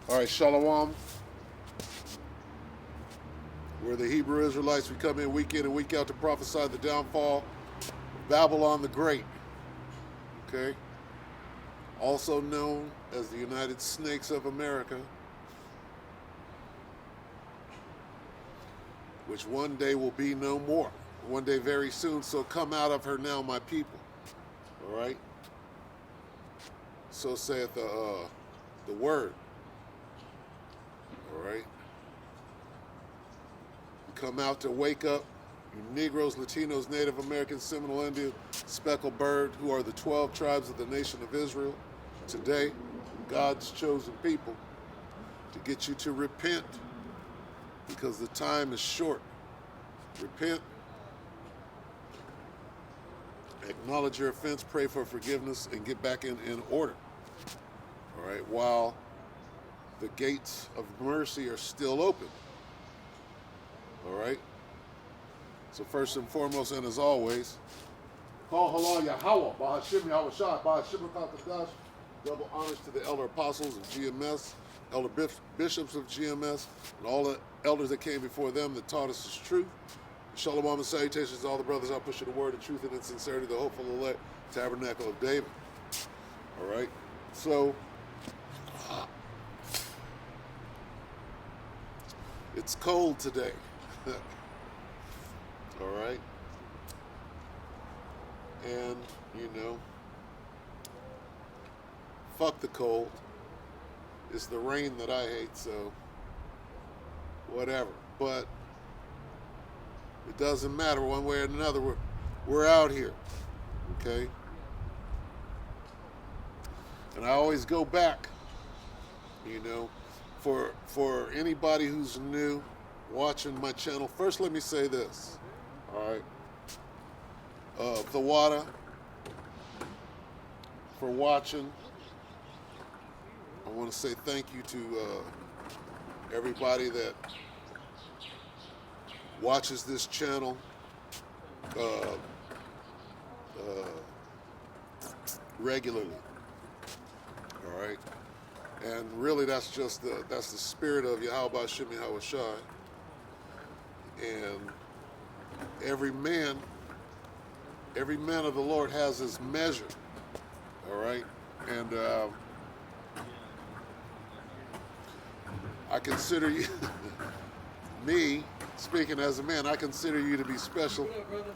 All right, Shalom. We're the Hebrew Israelites. We come in and week out to prophesy the downfall of Babylon the Great. Okay? Also known as the United Snakes of America, which one day will be no more. One day very soon. So come out of her now, my people. All right? So saith the word. All right? Come out to wake up, you Negroes, Latinos, Native Americans, Seminole Indian, Speckled Bird, who are the 12 tribes of the nation of Israel. Today, God's chosen people, to get you to repent, because the time is short. Repent, acknowledge your offense, pray for forgiveness, and get back in order. All right, while the gates of mercy are still open. All right? So first and foremost, and as always, call halal Yahweh, Bahashim Yahweh Shah, Bahashim Kakadash, double honors to the elder apostles of GMS, elder bishops of GMS, and all the elders that came before them that taught us this truth. Shalom and salutations to all the brothers out pushing the word of truth and in sincerity, the hopeful elect tabernacle of David. All right? So, it's cold today. All right? And, fuck the cold. It's the rain that I hate, so whatever. But it doesn't matter one way or another. We're out here, okay? And I always go back, for anybody who's new watching my channel. First, let me say this, all right? The water for watching. I want to say thank you to everybody that watches this channel regularly. All right, and really, that's the spirit of Yahweh Shem Yahweh Shai. And every man of the Lord has his measure. All right, and I consider you, me speaking as a man, I consider you to be special.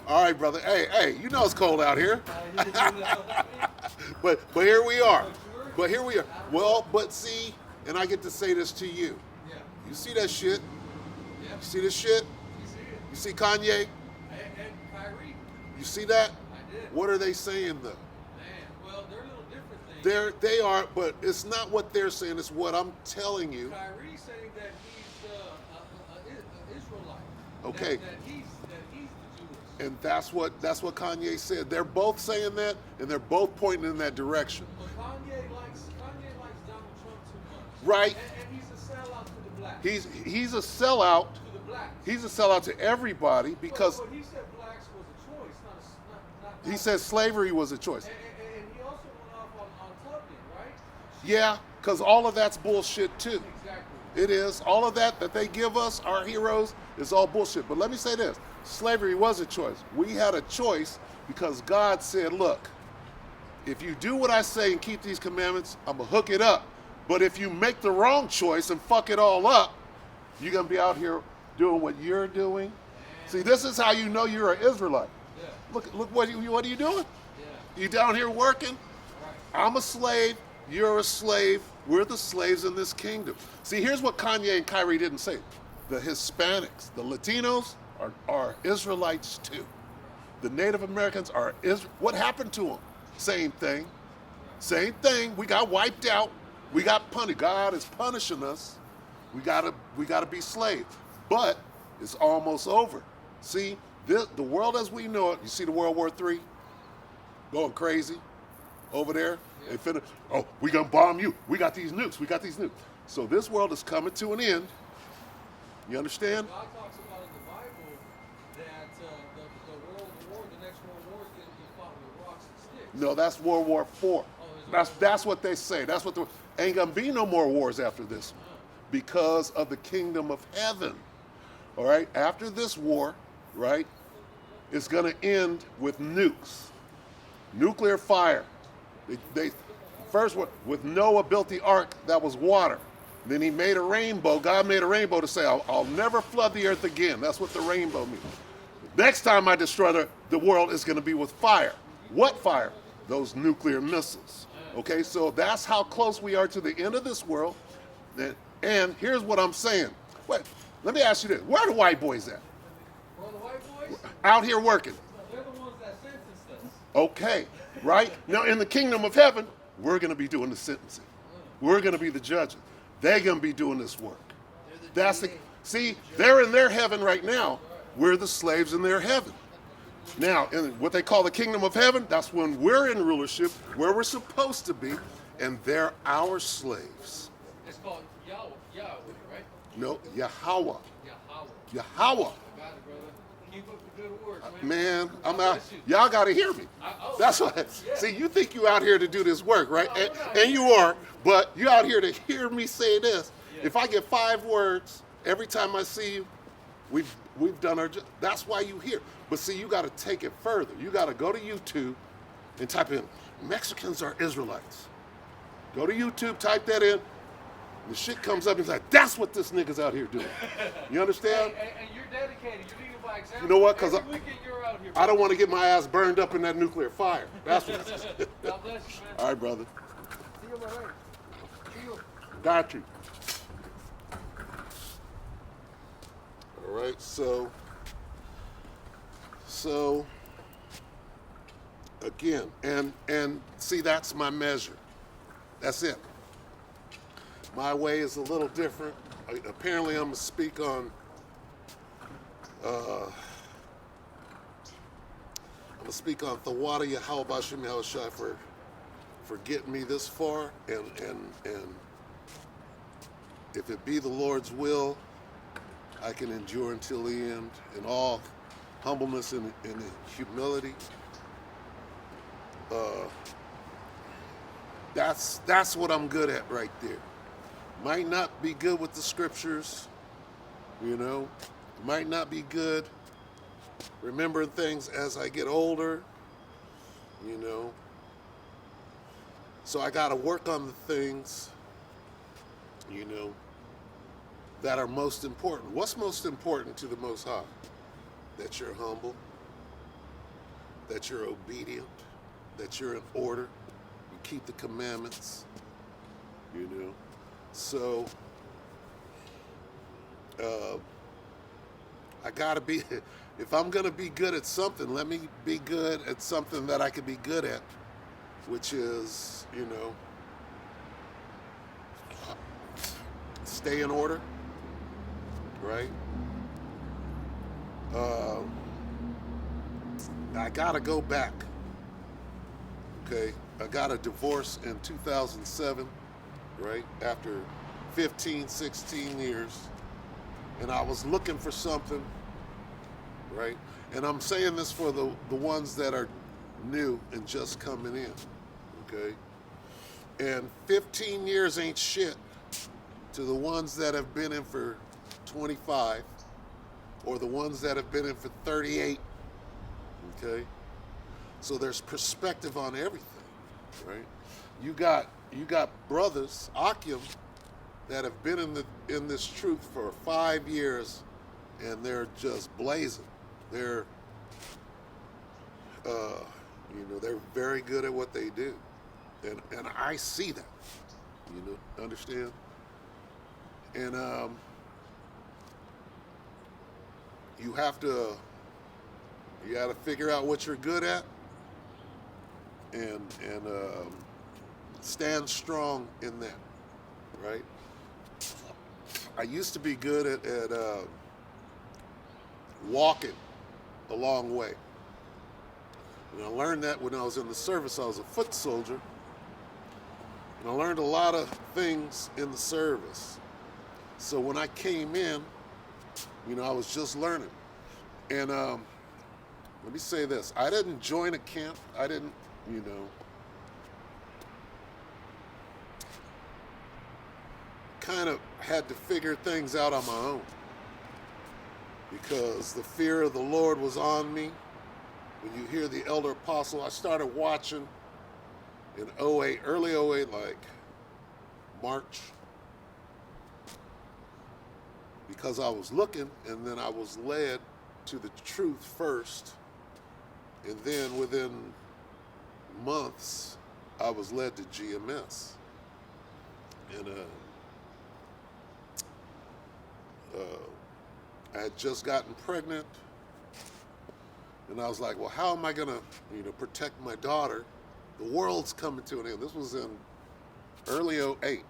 All right, brother. Hey, you know it's cold out here. but here we are. But here we are. Well, but see, and I get to say this to you. You see that shit? You see this shit? You see Kanye? And Kyrie. You see that? I did. What are they saying though? Man, well, they're a little different things. They are, but it's not what they're saying. It's what I'm telling you. Kyrie's saying that he's an Israelite. Okay. That he's the Jewish. And that's what Kanye said. They're both saying that, and they're both pointing in that direction. But Kanye likes Donald Trump too much. Right. And he's a sellout to the blacks. He's a sellout. To the blacks. He's a sellout to everybody because But he said blacks was a choice, not he said slavery was a choice. And he also went off on Tubman, right? Yeah, because all of that's bullshit too. Exactly. It is. All of that they give us, our heroes, is all bullshit. But let me say this. Slavery was a choice. We had a choice because God said, look, if you do what I say and keep these commandments, I'm going to hook it up. But if you make the wrong choice and fuck it all up, you're going to be out here doing what you're doing. See, this is how you know you're an Israelite. Yeah. Look, what are you doing? Yeah. You down here working? Right. I'm a slave. You're a slave. We're the slaves in this kingdom. See, here's what Kanye and Kyrie didn't say. The Hispanics, the Latinos are Israelites too. The Native Americans are what happened to them? Same thing. Same thing. We got wiped out. We got punished. God is punishing us. We gotta be slaves. But it's almost over. See, the world as we know it, you see the World War III going crazy over there? They finna, we gonna bomb you. We got these nukes. So this world is coming to an end. You understand? God talks about in the Bible that the next world war is going to be fought with rocks and sticks. No, that's World War IV. Oh, is That's what they say. That's what ain't gonna be no more wars after this because of the kingdom of heaven. All right. After this war, right, it's gonna end with nukes, nuclear fire. They first with Noah built the ark that was water. Then he made a rainbow. God made a rainbow to say, I'll never flood the earth again. That's what the rainbow means. Next time I destroy the world is going to be with fire. What fire? Those nuclear missiles. Okay, so that's how close we are to the end of this world. And here's what I'm saying. Wait, let me ask you this. Where are the white boys at? Well, the white boys, Out here working. they're the ones that sentenced us. Okay, right? Now in the kingdom of heaven, we're going to be doing the sentencing. We're going to be the judges. They're going to be doing this work. That's the see, they're in their heaven right now. We're the slaves in their heaven. Now, in what they call the kingdom of heaven, that's when we're in rulership, where we're supposed to be, and they're our slaves. It's called Yahweh, right? No, Yahweh. Yahweh. Yahweh. Got it, brother. Keep up the good work, man. Man, I'm God out. bless you. Y'all got to hear me. That's what. Yeah. See, you think you out here to do this work, right? No, And you are, but you out here to hear me say this. Yeah. If I get 5 words every time I see you, we've done our job. That's why you here. But see, you got to take it further. You got to go to YouTube and type in Mexicans are Israelites. Go to YouTube, type that in. The shit comes up and it's like, that's what this nigga's out here doing. You understand? And you're dedicated. You're leading by example. You know what? Because Every weekend you're out here. I don't want to get my ass burned up in that nuclear fire. That's what. God bless you, man. All right, brother. See you later. See you. Got you. All right, so again, and see, that's my measure. That's it. My way is a little different. Apparently, I'm gonna speak on. I'm gonna speak on Thawada Yahweh Bashim Yahushai for getting me this far, and if it be the Lord's will, I can endure until the end in all humbleness and humility. That's what I'm good at right there. Might not be good with the scriptures, you know. Might not be good remembering things as I get older, you know. So I got to work on the things, you know, that are most important. What's most important to the Most High? That you're humble, that you're obedient, that you're in order, you keep the commandments, you know. So, I gotta be, if I'm gonna be good at something, let me be good at something that I can be good at, which is, you know, stay in order, right? I gotta go back, okay? I got a divorce in 2007, right? After 15, 16 years. And I was looking for something, right? And I'm saying this for the ones that are new and just coming in, okay? And 15 years ain't shit to the ones that have been in for 25 or the ones that have been in for 38, okay? So there's perspective on everything, right? You got brothers, Akim, that have been in this truth for 5 years, and they're just blazing. They're, you know, they're very good at what they do, and I see that. You know, understand? And you got to figure out what you're good at, and stand strong in that, right? I used to be good at walking a long way. And I learned that when I was in the service. I was a foot soldier. And I learned a lot of things in the service. So when I came in, you know, I was just learning. And let me say this. I didn't join a camp. I didn't, you know, kind of had to figure things out on my own because the fear of the Lord was on me. When you hear the elder apostle, I started watching in '08, early '08, like March, because I was looking, and then I was led to the truth first, and then within months, I was led to GMS. And I had just gotten pregnant, and I was like, well, how am I gonna, protect my daughter? The world's coming to an end. This was in early '08.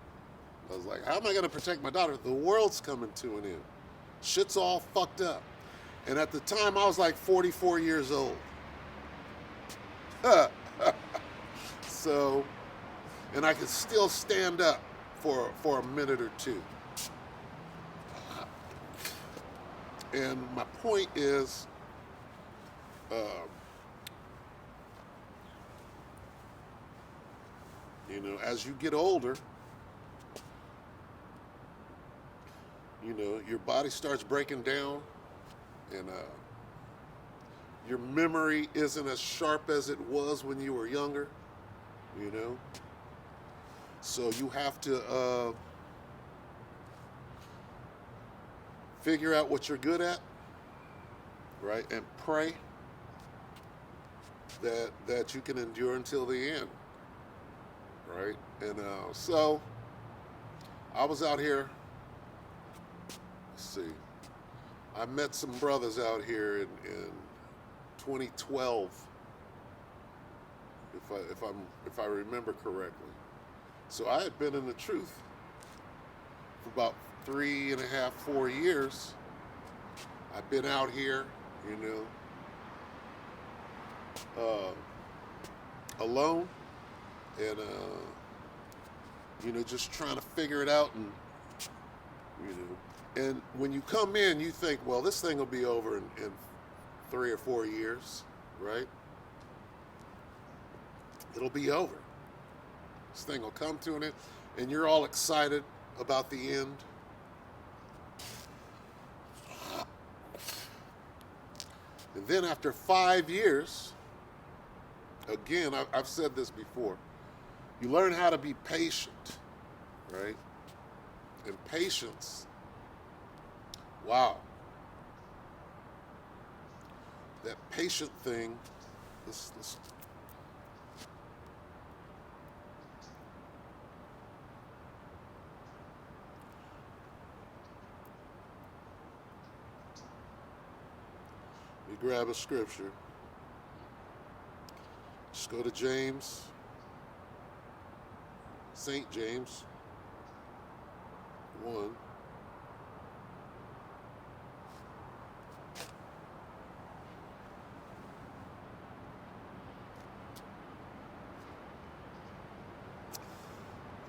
I was like, how am I gonna protect my daughter? The world's coming to an end. Shit's all fucked up. And at the time, I was like 44 years old. So, and I could still stand up for a minute or two. And my point is, as you get older, your body starts breaking down, and your memory isn't as sharp as it was when you were younger, So you have to figure out what you're good at, right? And pray that you can endure until the end, right? And so I was out here. Let's see. I met some brothers out here in 2012, if I remember correctly. So I had been in the truth for about 3.5, 4 years. I've been out here, alone, and just trying to figure it out, and when you come in, you think, well, this thing will be over in 3 or 4 years, right? It'll be over. This thing will come to an end, and you're all excited about the end. And then after 5 years, again, I've said this before, you learn how to be patient, right? And patience, wow. That patient thing, this we grab a scripture. Just go to James, St. James 1.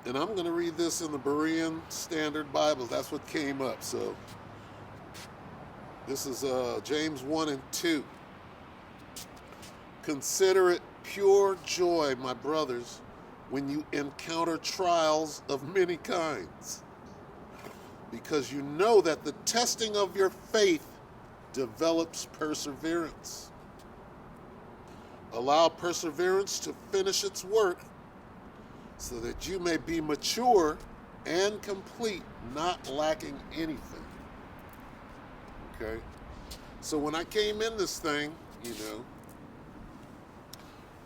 And I'm going to read this in the Berean Standard Bible. That's what came up. So this is James 1 and 2. Consider it pure joy, my brothers, when you encounter trials of many kinds, because you know that the testing of your faith develops perseverance. Allow perseverance to finish its work, so that you may be mature and complete, not lacking anything. Okay? So when I came in this thing,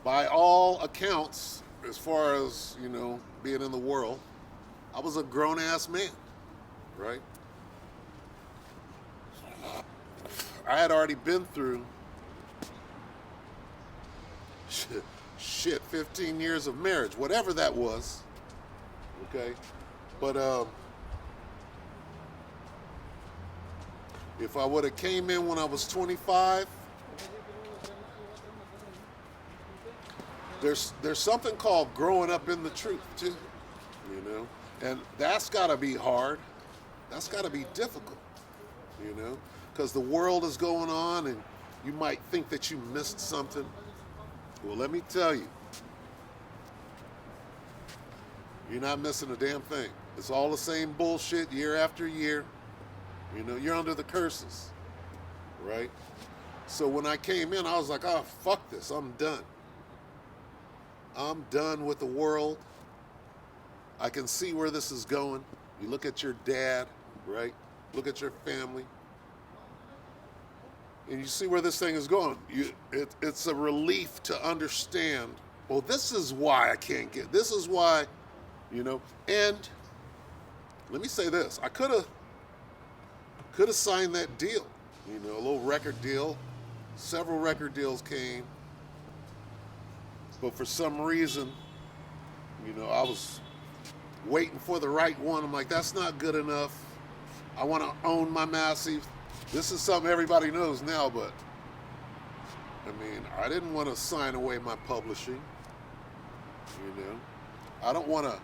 by all accounts, as far as, being in the world, I was a grown-ass man, right? I had already been through 15 years of marriage, whatever that was, okay? But if I would have came in when I was 25, there's something called growing up in the truth too, and that's got to be hard. That's got to be difficult, because the world is going on, and you might think that you missed something. Well, let me tell you, You're not missing a damn thing. It's all the same bullshit year after year. You know, you're under the curses, right? So when I came in, I was like, oh, fuck this. I'm done. I'm done with the world. I can see where this is going. You look at your dad, right? Look at your family. And you see where this thing is going. It's a relief to understand, well, this is why I can't get, this is why, you know. And let me say this. I could have signed that deal, you know, a little record deal. Several record deals came. But for some reason, you know, I was waiting for the right one. I'm like, that's not good enough. I want to own my massive. This is something everybody knows now, but I mean, I didn't want to sign away my publishing. You know, I don't want to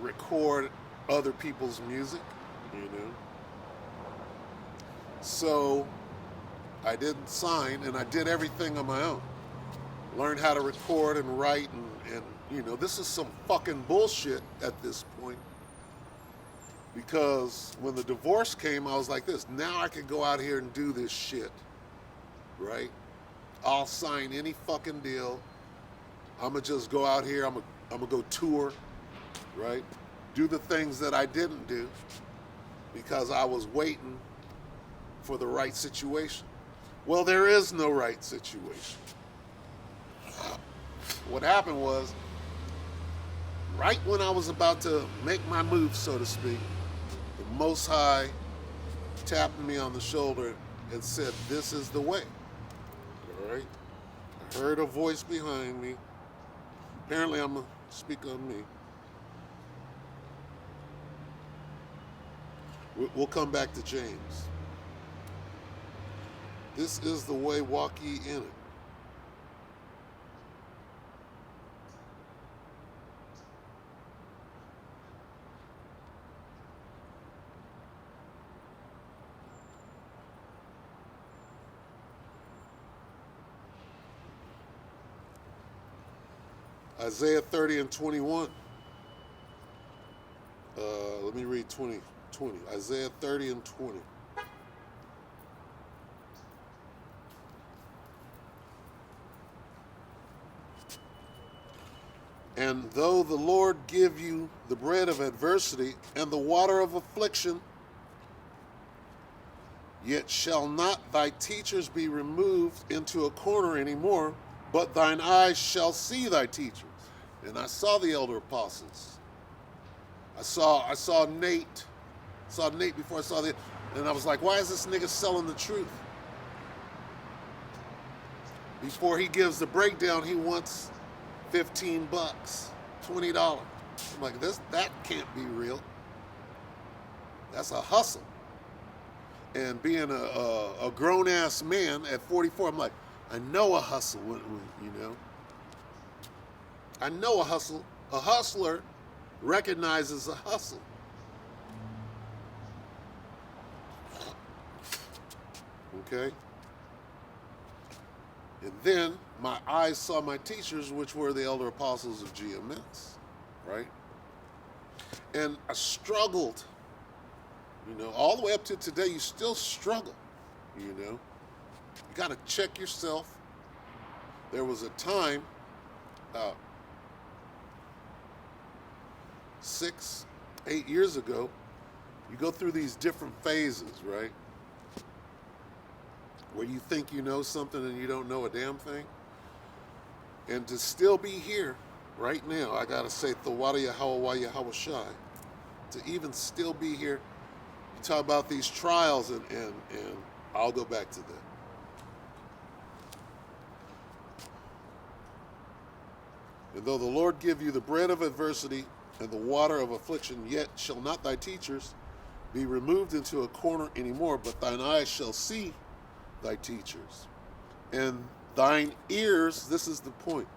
record other people's music, you know. So I didn't sign, and I did everything on my own. Learned how to record and write, and you know, this is some fucking bullshit at this point. Because when the divorce came, I was like this. Now I can go out here and do this shit, right? I'll sign any fucking deal. I'm gonna just go out here. I'm gonna go tour, right? Do the things that I didn't do because I was waiting for the right situation. Well, there is no right situation. What happened was, right when I was about to make my move, so to speak, the Most High tapped me on the shoulder and said, this is the way. All right? I heard a voice behind me. Apparently, I'm going to speak on me. We'll come back to James. This is the way, walk ye in it. Isaiah 30 and 21. Let me read 20. Isaiah 30 and 20. And though the Lord give you the bread of adversity and the water of affliction, yet shall not thy teachers be removed into a corner anymore, but thine eyes shall see thy teachers. And I saw the elder apostles. I saw Nate. Saw Nate before I saw the, and I was like, why is this nigga selling the truth? Before he gives the breakdown, he wants $15, $20. I'm like, that can't be real. That's a hustle. And being a grown ass man at 44, I'm like, I know a hustle, you know. I know a hustle. A hustler recognizes a hustle. Okay? And then my eyes saw my teachers, which were the elder apostles of GMS, right? And I struggled, you know, all the way up to today. You still struggle, you know. You got to check yourself. There was a time, 6, 8 years ago, you go through these different phases, right? Where you think you know something and you don't know a damn thing. And to still be here right now, I gotta say, Thawada Yahweh Yahweh Shai, to even still be here, you talk about these trials, and I'll go back to that. And though the Lord give you the bread of adversity and the water of affliction, yet shall not thy teachers be removed into a corner anymore, but thine eyes shall see thy teachers. And thine ears, this is the point,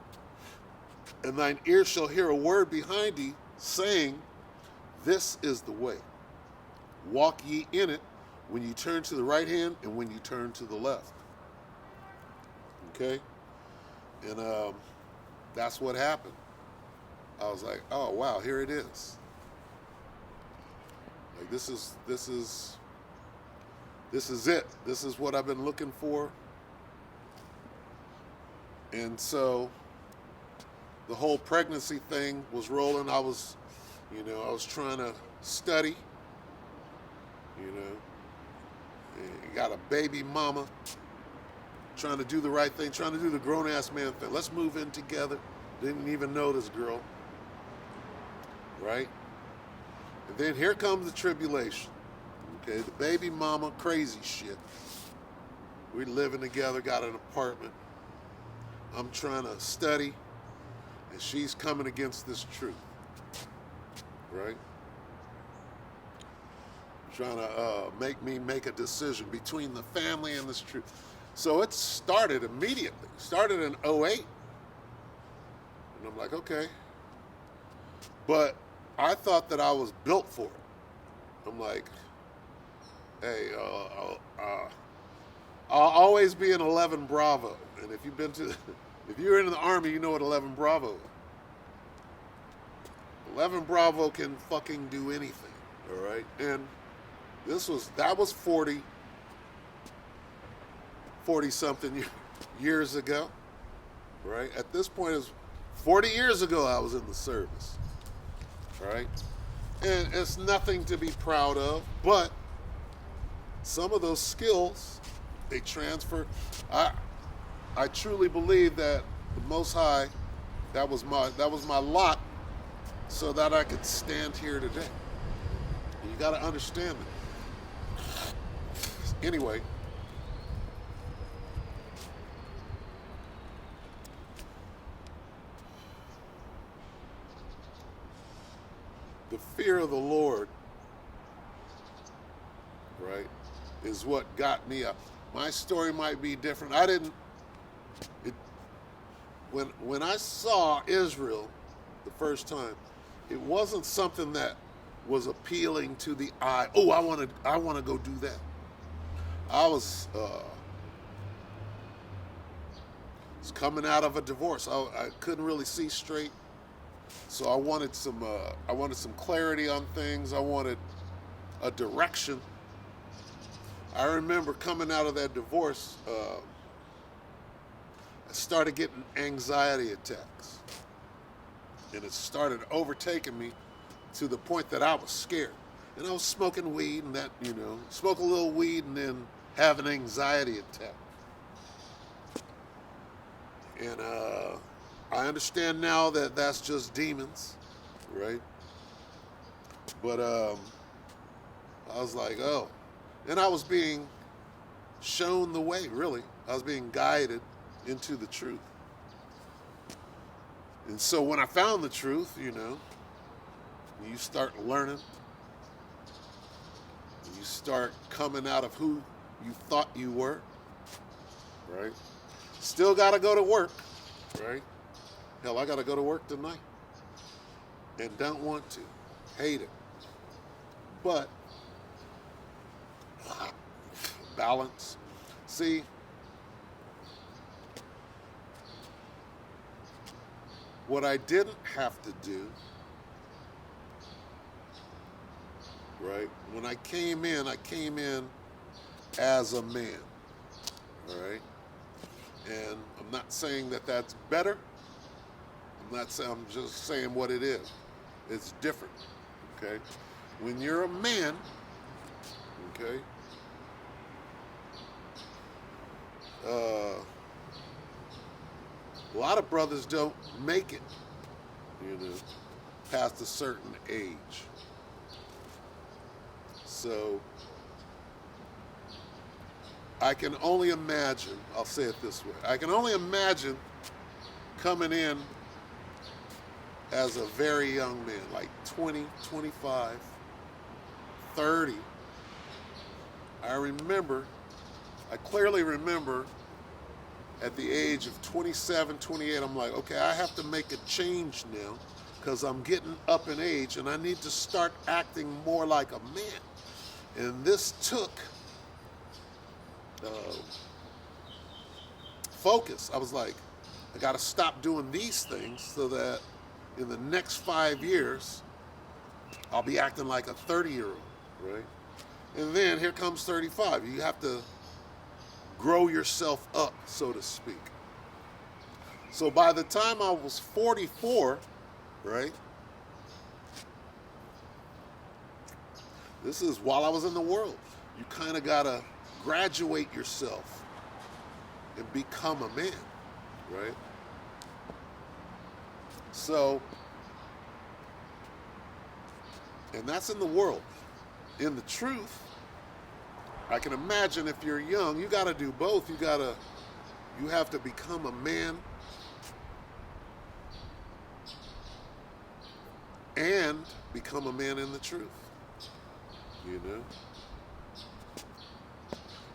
and thine ears shall hear a word behind thee, saying, this is the way. Walk ye in it, when you turn to the right hand and when you turn to the left. Okay? And that's what happened. I was like, oh wow, here it is. Like this is it. This is what I've been looking for. And so the whole pregnancy thing was rolling. I was trying to study, and got a baby mama, trying to do the right thing, trying to do the grown-ass man thing. Let's move in together. Didn't even know this girl, right? And then here comes the tribulation. Okay, the baby mama, crazy shit. We living together, got an apartment. I'm trying to study, and she's coming against this truth, right? Trying to make me make a decision between the family and this truth. So it started immediately. Started in '08. And I'm like, okay. But I thought that I was built for it. I'm like, hey, I'll always be an 11 Bravo. And if you're in the Army, you know what 11 Bravo is. 11 Bravo can fucking do anything, all right? And that was 40 something years ago, right? At this point, it's 40 years ago I was in the service, right? And it's nothing to be proud of, but some of those skills, they transfer. I truly believe that the Most High, that was my lot, so that I could stand here today. You got to understand it. Anyway, the fear of the Lord, right, is what got me up. My story might be different. When I saw Israel the first time, it wasn't something that was appealing to the eye. Oh, I want to go do that. I was coming out of a divorce. I couldn't really see straight, so I wanted some clarity on things. I wanted a direction. I remember coming out of that divorce, I started getting anxiety attacks, and it started overtaking me to the point that I was scared. And I was smoking weed, and smoke a little weed and then have an anxiety attack. And I understand now that that's just demons, right? But I was like, oh. And I was being shown the way, really. I was being guided into the truth. And so when I found the truth, you start learning. You start coming out of who you thought you were, right? Still got to go to work, right? Hell, I got to go to work tonight. And don't want to. Hate it. But balance. See, what I didn't have to do, right? When I came in as a man, all right? And I'm not saying that that's better. I'm just saying what it is. It's different, okay? When you're a man, okay, a lot of brothers don't make it, past a certain age. So I can only imagine, I'll say it this way, I can only imagine coming in as a very young man, like 20, 25, 30. I clearly remember at the age of 27, 28, I'm like, okay, I have to make a change now because I'm getting up in age and I need to start acting more like a man. And this took focus. I was like, I got to stop doing these things so that in the next 5 years, I'll be acting like a 30-year-old, right? And then here comes 35. You have to grow yourself up, so to speak. So by the time I was 44, right? This is while I was in the world. You kind of got to graduate yourself and become a man, right? So, and that's in the world. In the truth, I can imagine if you're young, you got to do both. You have to become a man and become a man in the truth, you know?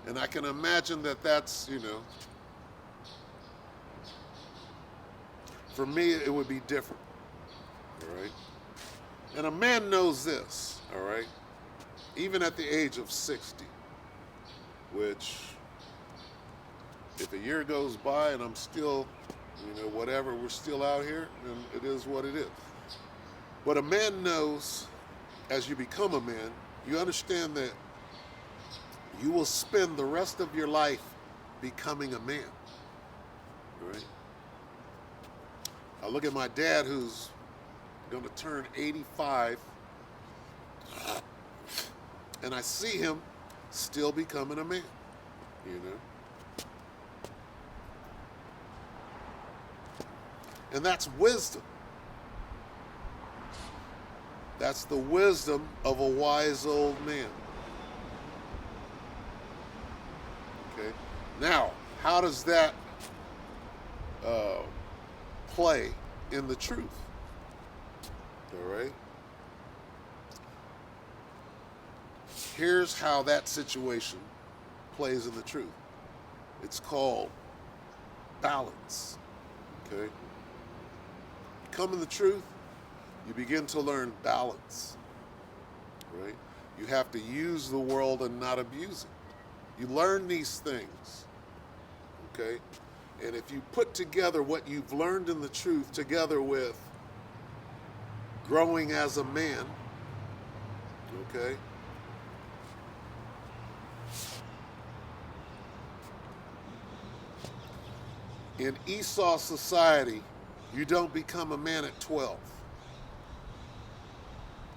And I can imagine that that's, you know, for me, it would be different, all right? And a man knows this, all right? Even at the age of 60, which if a year goes by and I'm still, you know, whatever, we're still out here, then it is what it is. But a man knows, as you become a man, you understand that you will spend the rest of your life becoming a man, right? I look at my dad, who's going to turn 85, and I see him still becoming a man, you know? And that's wisdom. That's the wisdom of a wise old man. Okay. Now, how does that play in the truth? All right. Here's how that situation plays in the truth. It's called balance. Okay. Come in the truth, you begin to learn balance. Right? You have to use the world and not abuse it. You learn these things. Okay? And if you put together what you've learned in the truth together with growing as a man, okay? In Esau society, you don't become a man at 12.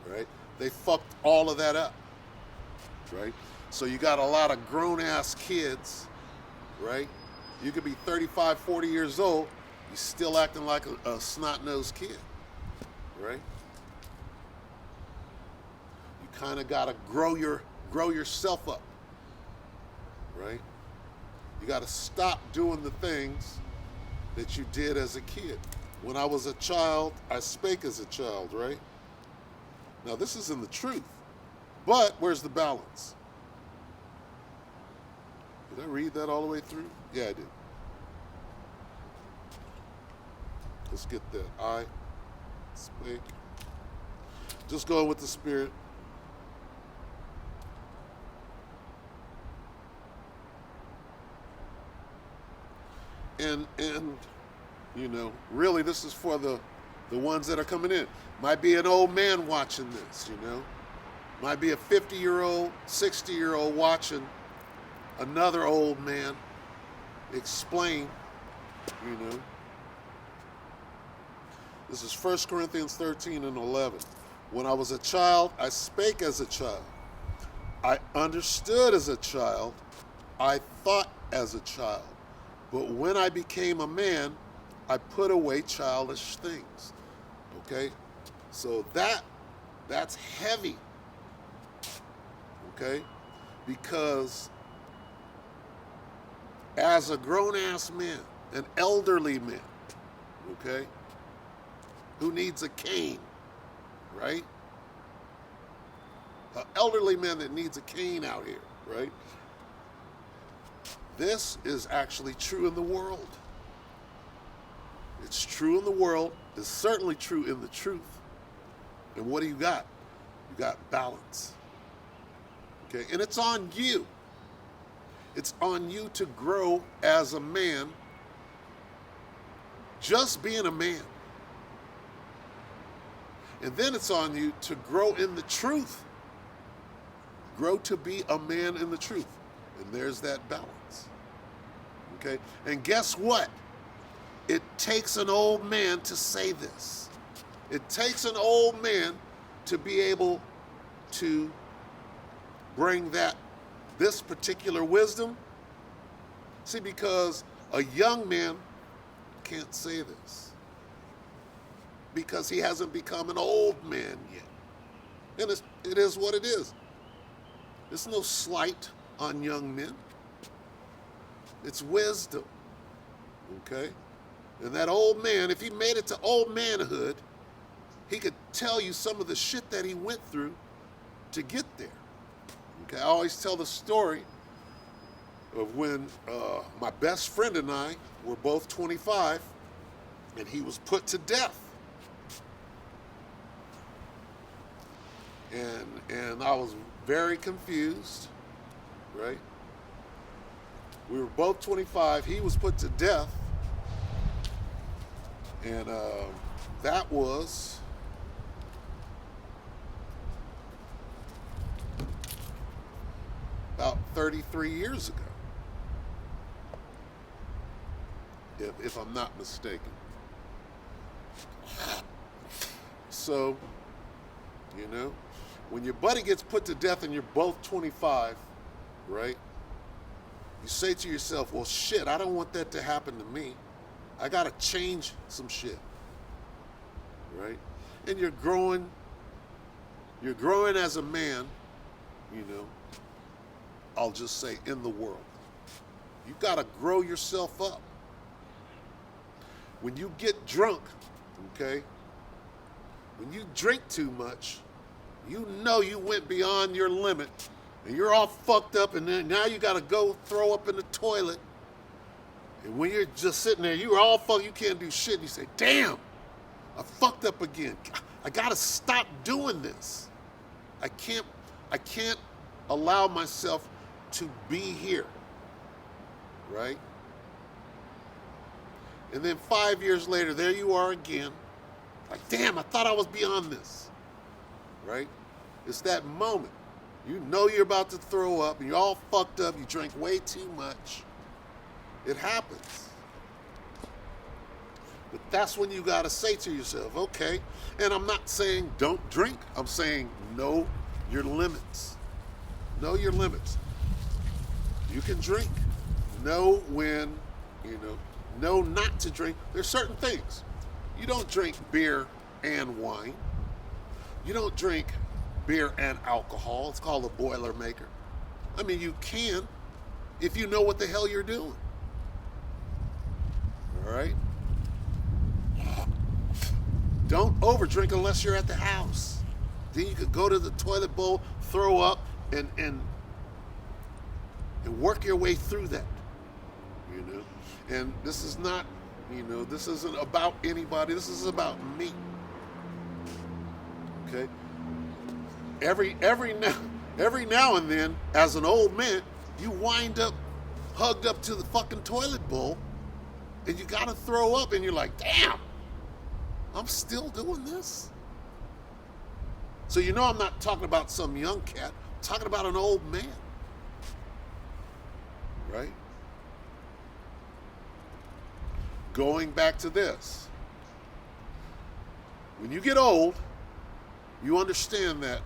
Right? They fucked all of that up. Right? So you got a lot of grown-ass kids, right? You could be 35, 40 years old, you're still acting like a snot-nosed kid, right? You kind of got to grow yourself up, right? You got to stop doing the things that you did as a kid. When I was a child, I spake as a child, right? Now, this is in the truth, but where's the balance? Did I read that all the way through? Yeah, I did. Let's get that. I spake. Just going with the Spirit. And you know, really this is for the ones that are coming in. Might be an old man watching this, you know. Might be a 50-year-old, 60-year-old watching another old man explain, you know. This is 1 Corinthians 13 and 11. When I was a child, I spake as a child. I understood as a child. I thought as a child. But when I became a man, I put away childish things. Okay? So that's heavy. Okay? Because as a grown-ass man, an elderly man, okay, who needs a cane, right? An elderly man that needs a cane out here, right? This is actually true in the world. It's true in the world. It's certainly true in the truth. And what do you got? You got balance. Okay? And it's on you. It's on you to grow as a man, just being a man. And then it's on you to grow in the truth. Grow to be a man in the truth. And there's that balance. Okay? And guess what? It takes an old man to say this. It takes an old man to be able to bring this particular wisdom. See, because a young man can't say this because he hasn't become an old man yet. And it is what it is. There's no slight on young men. It's wisdom. Okay? And that old man, if he made it to old manhood, he could tell you some of the shit that he went through to get there. Okay? I always tell the story of when my best friend and I were both 25 and he was put to death. And I was very confused, right? We were both 25. He was put to death. And that was about 33 years ago, if I'm not mistaken. So, you know, when your buddy gets put to death and you're both 25, right? You say to yourself, well, shit, I don't want that to happen to me. I got to change some shit, right? And you're growing as a man, you know, I'll just say in the world. You got to grow yourself up. When you get drunk, okay, when you drink too much, you know you went beyond your limit and you're all fucked up, and then now you got to go throw up in the toilet. And when you're just sitting there, you're all fucked, you can't do shit. You say, damn, I fucked up again. I got to stop doing this. I can't allow myself to be here, right? And then 5 years later, there you are again. Like, damn, I thought I was beyond this, right? It's that moment. You know you're about to throw up, and you're all fucked up. You drank way too much. It happens. But that's when you got to say to yourself, okay, and I'm not saying don't drink. I'm saying know your limits. Know your limits. You can drink. Know when, know not to drink. There's certain things. You don't drink beer and wine. You don't drink beer and alcohol. It's called a Boilermaker. I mean, you can if you know what the hell you're doing. All right? Don't overdrink unless you're at the house. Then you could go to the toilet bowl, throw up, and work your way through that. And this is not, this isn't about anybody. This is about me. Okay? Every now and then, as an old man, you wind up hugged up to the fucking toilet bowl, and you gotta throw up, and you're like, damn, I'm still doing this? So I'm not talking about some young cat. I'm talking about an old man. Right? Going back to this. When you get old, you understand that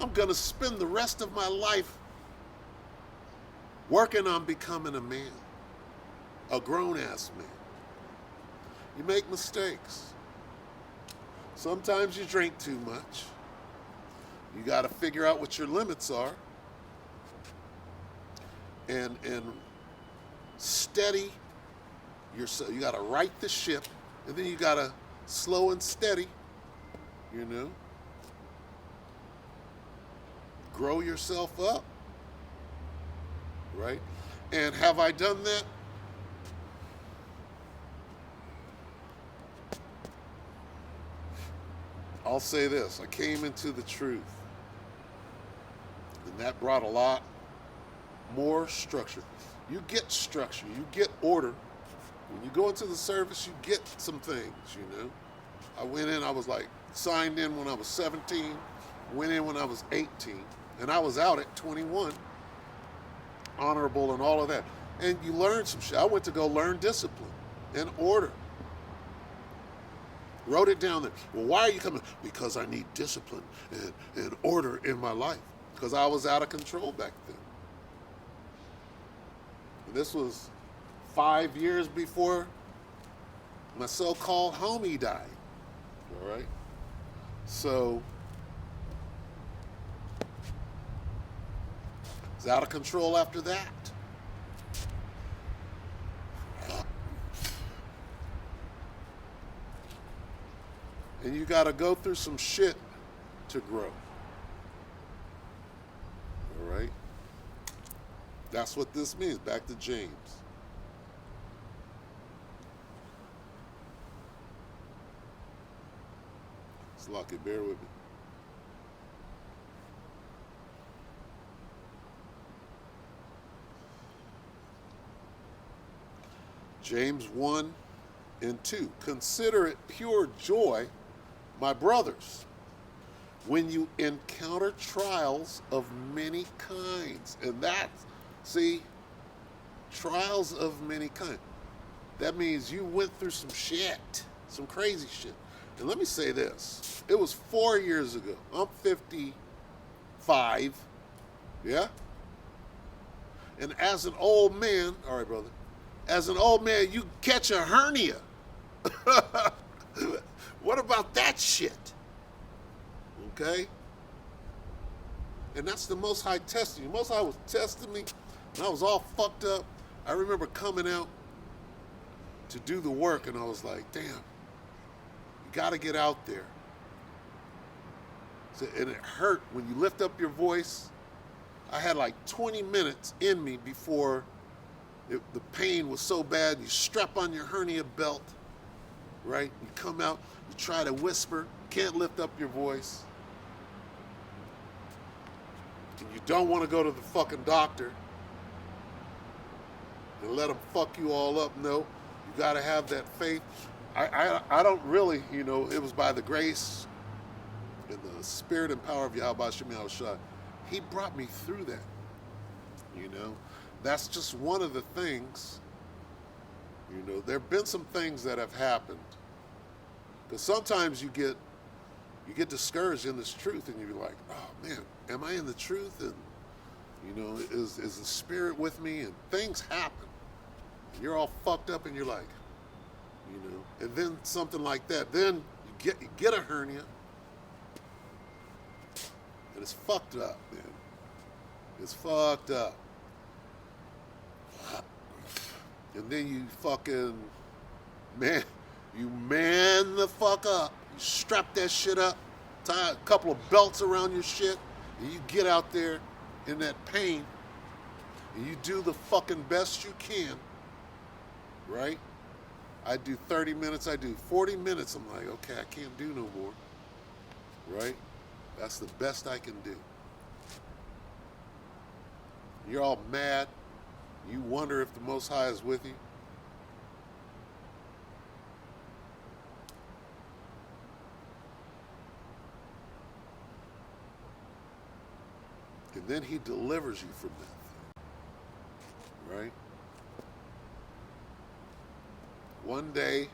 I'm going to spend the rest of my life working on becoming a man, a grown-ass man. You make mistakes. Sometimes you drink too much. You got to figure out what your limits are and steady yourself. You got to right the ship, and then you got to slow and steady, grow yourself up, right? And have I done that? I'll say this. I came into the truth, and that brought a lot more structure. You get structure. You get order. When you go into the service, you get some things, I went in, I was like signed in when I was 17, went in when I was 18, and I was out at 21, honorable and all of that. And you learn some shit. I went to go learn discipline and order. Wrote it down there. Well, why are you coming? Because I need discipline and order in my life. Because I was out of control back then. And this was 5 years before my so-called homie died. All right? So, it's out of control after that. And you got to go through some shit to grow. All right? That's what this means. Back to James. It's lucky. Bear with me. James 1 and 2. Consider it pure joy, my brothers, when you encounter trials of many kinds. And that's, see, trials of many kinds. That means you went through some shit, some crazy shit. And let me say this. It was 4 years ago. I'm 55. Yeah? And as an old man, all right, brother, as an old man, you catch a hernia. What about that shit? Okay? And that's the Most High testing you. Most High was testing me, and I was all fucked up. I remember coming out to do the work, and I was like, damn, you got to get out there. So, and it hurt when you lift up your voice. I had like 20 minutes in me before the pain was so bad. You strap on your hernia belt, right? You come out, you try to whisper, can't lift up your voice. And you don't want to go to the fucking doctor and let them fuck you all up. No, you got to have that faith. I don't really, it was by the grace and the spirit and power of Yahweh Shem Yahushua. He brought me through that, That's just one of the things, there have been some things that have happened. Because sometimes you get discouraged in this truth and you're like, oh man, am I in the truth? And, is the spirit with me? And things happen. And you're all fucked up and you're like, and then something like that. Then you get a hernia. And it's fucked up, man. It's fucked up. And then you fucking, you man the fuck up. You strap that shit up, tie a couple of belts around your shit, and you get out there in that pain, and you do the fucking best you can, right? I do 30 minutes, I do 40 minutes. I'm like, okay, I can't do no more, right? That's the best I can do. You're all mad. You wonder if the Most High is with you. And then he delivers you from that thing, right? One day,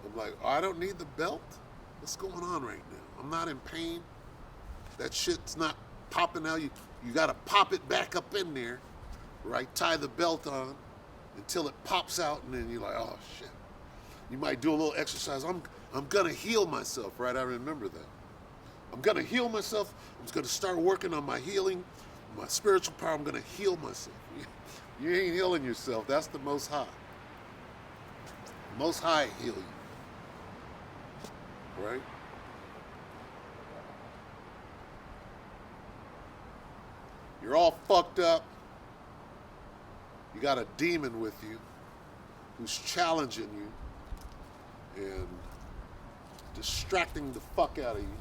I'm like, oh, I don't need the belt. What's going on right now? I'm not in pain. That shit's not popping out. You got to pop it back up in there, right? Tie the belt on until it pops out, and then you're like, oh shit. You might do a little exercise. I'm gonna heal myself, right? I remember that. I'm gonna heal myself. I'm just gonna start working on my healing, my spiritual power. I'm gonna heal myself. You ain't healing yourself. That's the Most High. Most High heal you, right? You're all fucked up. You got a demon with you who's challenging you and distracting the fuck out of you.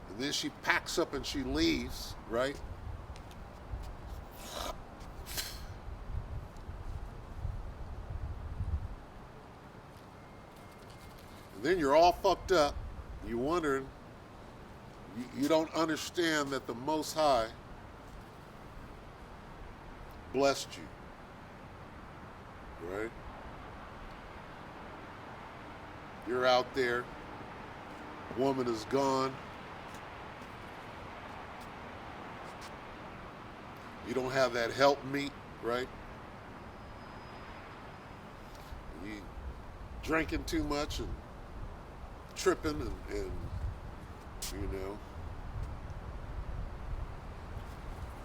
And then she packs up and she leaves, right? And then you're all fucked up. You're wondering, you don't understand that the Most High blessed you. Right? You're out there. Woman is gone. You don't have that helpmeet, right? You drinking too much and tripping and you know.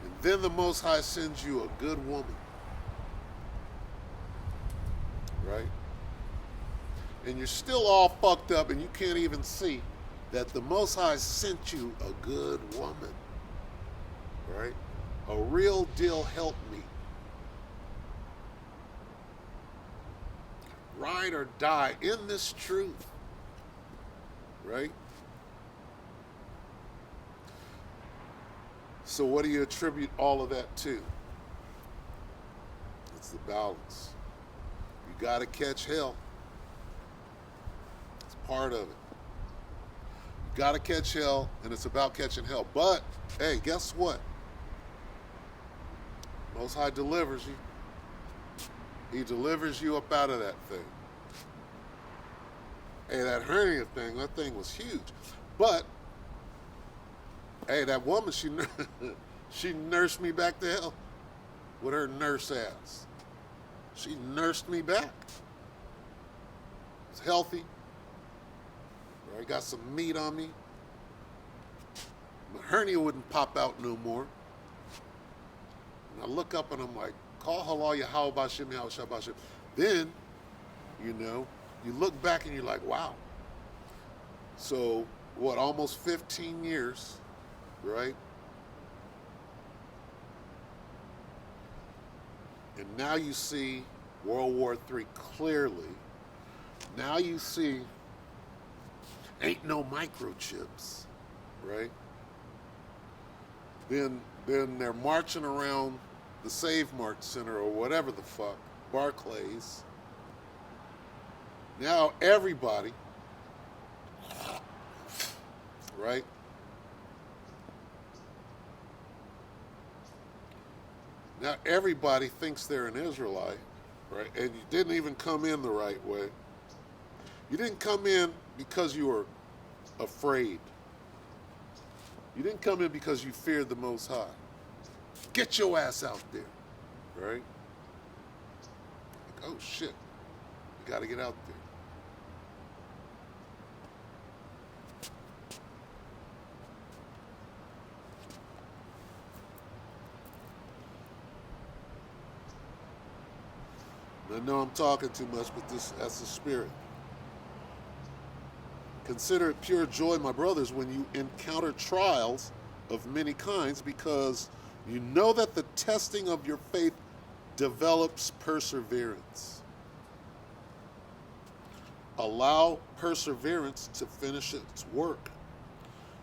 And then the Most High sends you a good woman. Right? And you're still all fucked up and you can't even see that the Most High sent you a good woman. Right? A real deal helpmeet. Ride or die in this truth. Right? So what do you attribute all of that to? It's the balance. You got to catch hell. It's part of it. You got to catch hell, and it's about catching hell. But, hey, guess what? Most High delivers you. He delivers you up out of that thing. Hey, that hernia thing, that thing was huge. But, hey, that woman, she nursed me back to hell with her nurse ass. She nursed me back. It's healthy. I got some meat on me. My hernia wouldn't pop out no more. And I look up and I'm like, call halal Yahweh Bashim Yahweh Shabashim. Then, you know, you look back and you're like, wow. So, what, almost 15 years, right? And now you see World War III clearly. Now you see ain't no microchips, right? Then they're marching around the Save Mart Center or whatever the fuck, Barclays. Now everybody, right? Now everybody thinks they're an Israelite, right? And you didn't even come in the right way. You didn't come in because you were afraid. You didn't come in because you feared the Most High. Get your ass out there, right? Like, oh shit, you got to get out there. I know I'm talking too much, but that's the spirit. Consider it pure joy, my brothers, when you encounter trials of many kinds, because you know that the testing of your faith develops perseverance. Allow perseverance to finish its work,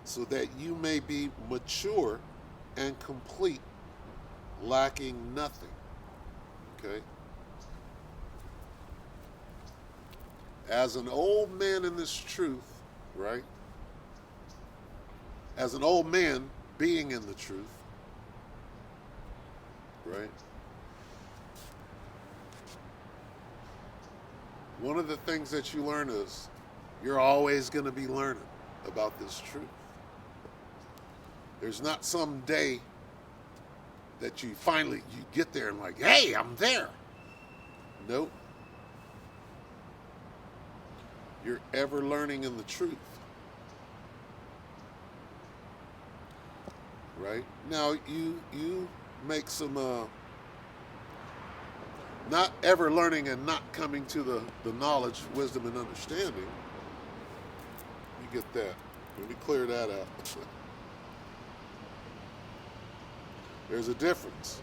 so that you may be mature and complete, lacking nothing. Okay? As an old man in this truth, right? As an old man being in the truth, right? One of the things that you learn is you're always going to be learning about this truth. There's not some day that you finally get there and like, hey, I'm there. Nope. You're ever learning in the truth. Right? Now, you make some, not ever learning and not coming to the knowledge, wisdom, and understanding. You get that. Let me clear that out. There's a difference.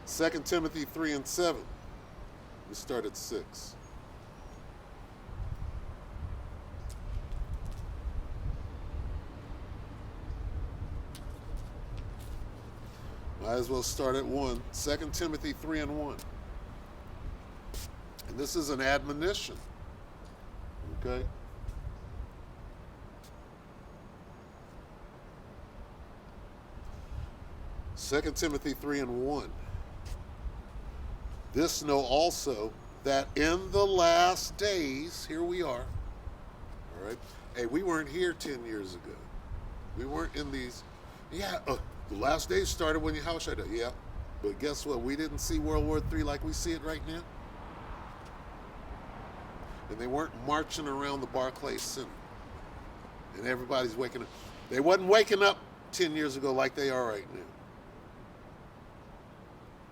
Second Timothy 3:7. We start at 6. Might as well start at 1. 2 Timothy 3 and 1. And this is an admonition. Okay? Second Timothy 3 and 1. This know also that in the last days, here we are. All right? Hey, we weren't here 10 years ago. We weren't in these. Yeah, the last days started when your house shut down. Yeah. But guess what? We didn't see World War III like we see it right now. And they weren't marching around the Barclays Center. And everybody's waking up. They wasn't waking up 10 years ago like they are right now.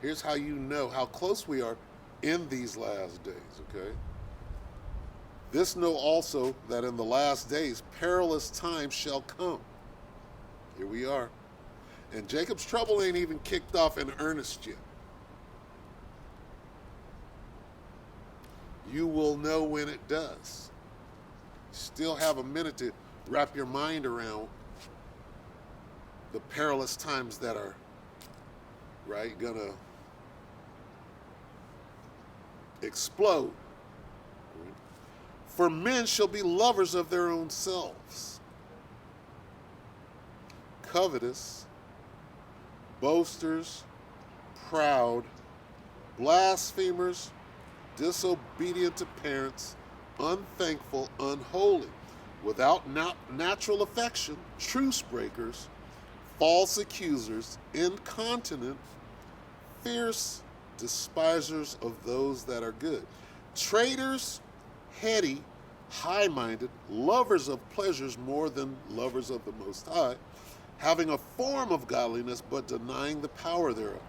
Here's how you know how close we are in these last days, okay? This know also that in the last days perilous times shall come. Here we are. And Jacob's trouble ain't even kicked off in earnest yet. You will know when it does. Still have a minute to wrap your mind around the perilous times that are, right, gonna explode. For men shall be lovers of their own selves, covetous, boasters, proud, blasphemers, disobedient to parents, unthankful, unholy, without natural affection, truce breakers, false accusers, incontinent, fierce, despisers of those that are good, traitors, heady, high-minded, lovers of pleasures more than lovers of the Most High, having a form of godliness but denying the power thereof.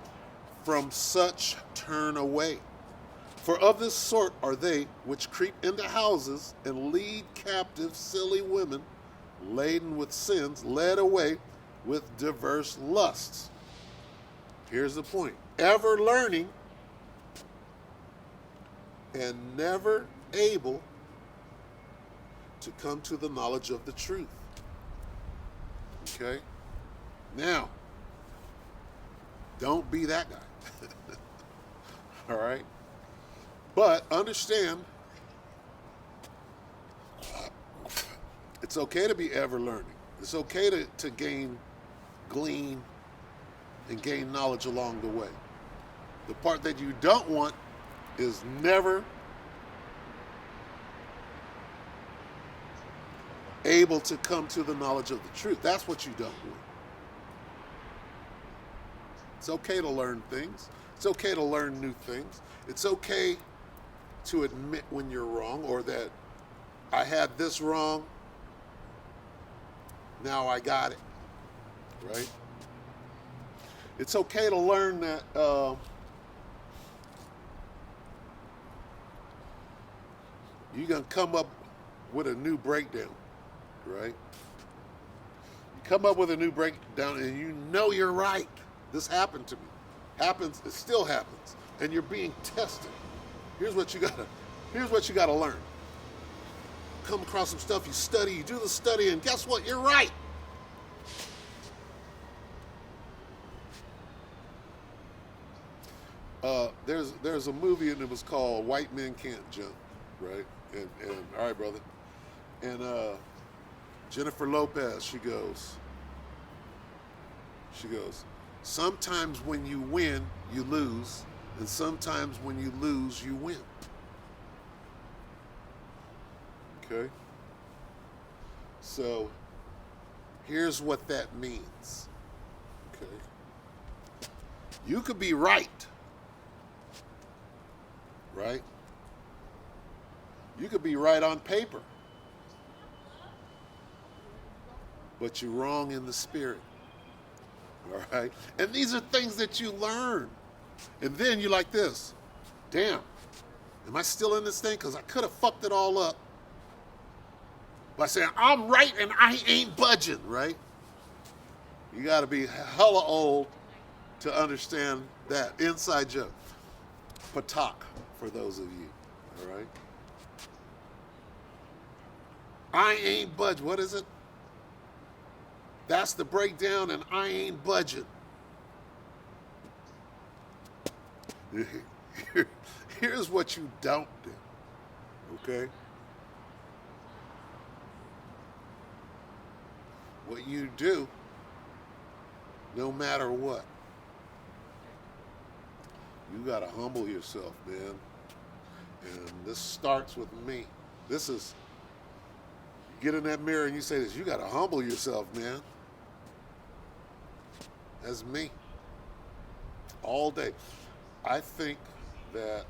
From such turn away. For of this sort are they which creep into houses and lead captive silly women, laden with sins, led away with diverse lusts. Here's the point. Ever learning and never able to come to the knowledge of the truth. Okay? Now, don't be that guy. All right? But understand, it's okay to be ever learning. It's okay to glean, and gain knowledge along the way. The part that you don't want is never able to come to the knowledge of the truth. That's what you don't want. It's okay to learn things. It's okay to learn new things. It's okay to admit when you're wrong, or that I had this wrong, now I got it, right? It's okay to learn that you're going to come up with a new breakdown, right? You come up with a new breakdown and you know you're right. This happened to me. Happens, it still happens. And you're being tested. Here's what you gotta learn. Come across some stuff, you study, you do the study, and guess what? You're right. There's a movie and it was called White Men Can't Jump, right? And all right, brother. And Jennifer Lopez, she goes, sometimes when you win, you lose, and sometimes when you lose, you win. Okay? So, here's what that means. Okay? You could be right. Right? You could be right on paper. But you're wrong in the spirit. All right? And these are things that you learn. And then you're like this. Damn. Am I still in this thing? Because I could have fucked it all up by saying, I'm right and I ain't budging, right? You got to be hella old to understand that inside joke. Patak, for those of you. All right? I ain't budging. What is it? That's the breakdown, and I ain't budging. Here's what you don't do, okay? What you do, no matter what, you gotta humble yourself, man. And this starts with me. This is, you get in that mirror and you say this, you gotta humble yourself, man. That's me. All day. I think that,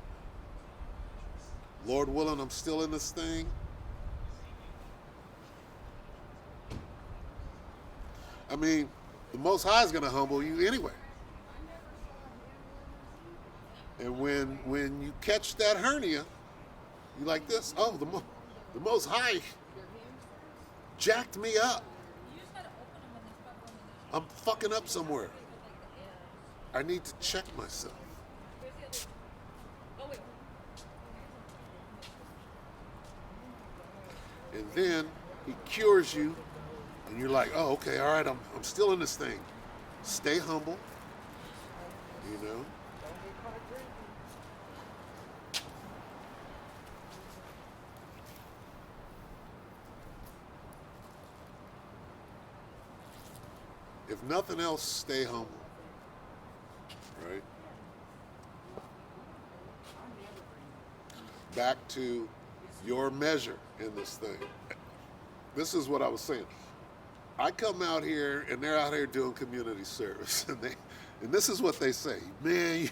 Lord willing, I'm still in this thing. I mean, the Most High is going to humble you anyway. And when you catch that hernia, you like this. Oh, the Most High jacked me up. I'm fucking up somewhere. I need to check myself. And then he cures you, and you're like, oh, okay, all right, I'm still in this thing. Stay humble, you know. If nothing else, stay humble, right? Back to your measure in this thing. This is what I was saying. I come out here and they're out here doing community service, and this is what they say, man,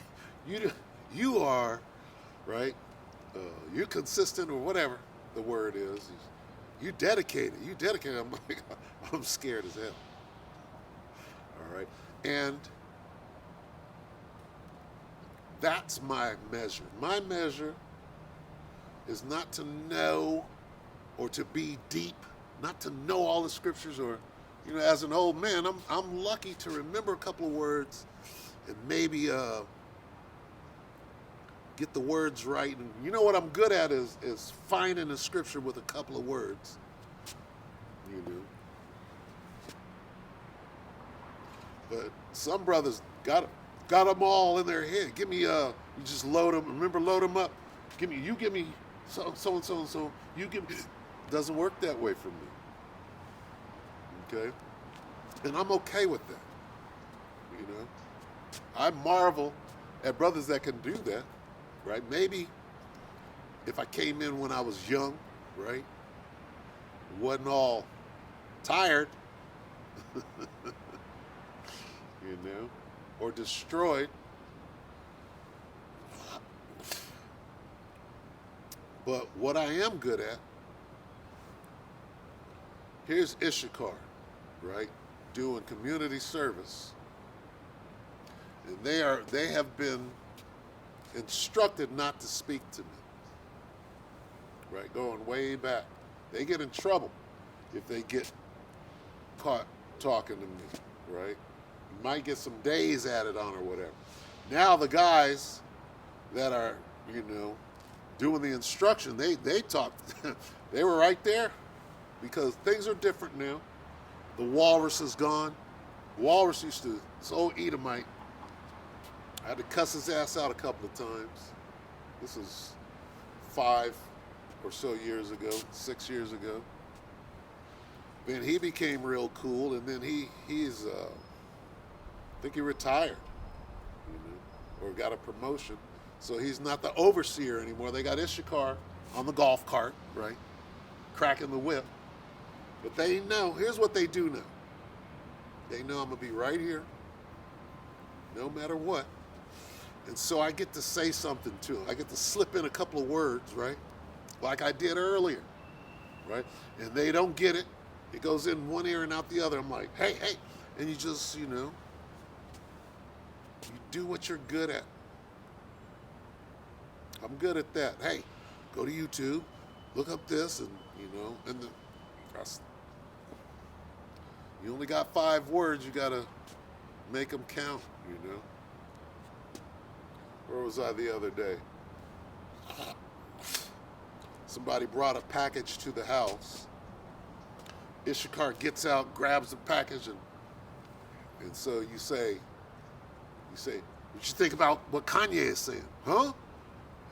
you are, right? You're consistent or whatever the word is. You dedicated. I'm like, I'm scared as hell. All right, and that's my measure. My measure is not to know or to be deep, not to know all the scriptures, or, you know, as an old man, I'm lucky to remember a couple of words and maybe get the words right. And you know what I'm good at is finding the scripture with a couple of words. You know. But some brothers got them all in their head. Give me you just load them. Remember, load them up. Give me so and so. You give me. Doesn't work that way for me. Okay, and I'm okay with that. You know, I marvel at brothers that can do that. Right? Maybe if I came in when I was young, right, wasn't all tired, you know, or destroyed. But what I am good at, here's Issachar, right, doing community service. And they have been instructed not to speak to me, right, going way back. They get in trouble if they get caught talking to me, right? You might get some days added on or whatever. Now the guys that are, you know, doing the instruction, they talked. They were right there because things are different now. The walrus is gone. Walrus used to, this old Edomite, I had to cuss his ass out a couple of times. This is 5 or so years ago, 6 years ago. Then he became real cool, and then he's I think he retired, you know, or got a promotion. So he's not the overseer anymore. They got Issachar on the golf cart, right, cracking the whip. But they know, here's what they do know. They know I'm going to be right here, no matter what. And so I get to say something to them. I get to slip in a couple of words, right, like I did earlier, right? And they don't get it. It goes in one ear and out the other. I'm like, hey. And you just, you know, you do what you're good at. I'm good at that. Hey, go to YouTube, look up this, and, you know, and you only got 5 words. You got to make them count, you know. Where was I the other day? Somebody brought a package to the house. Issachar gets out, grabs the package, and so you say, What you think about what Kanye is saying? Huh?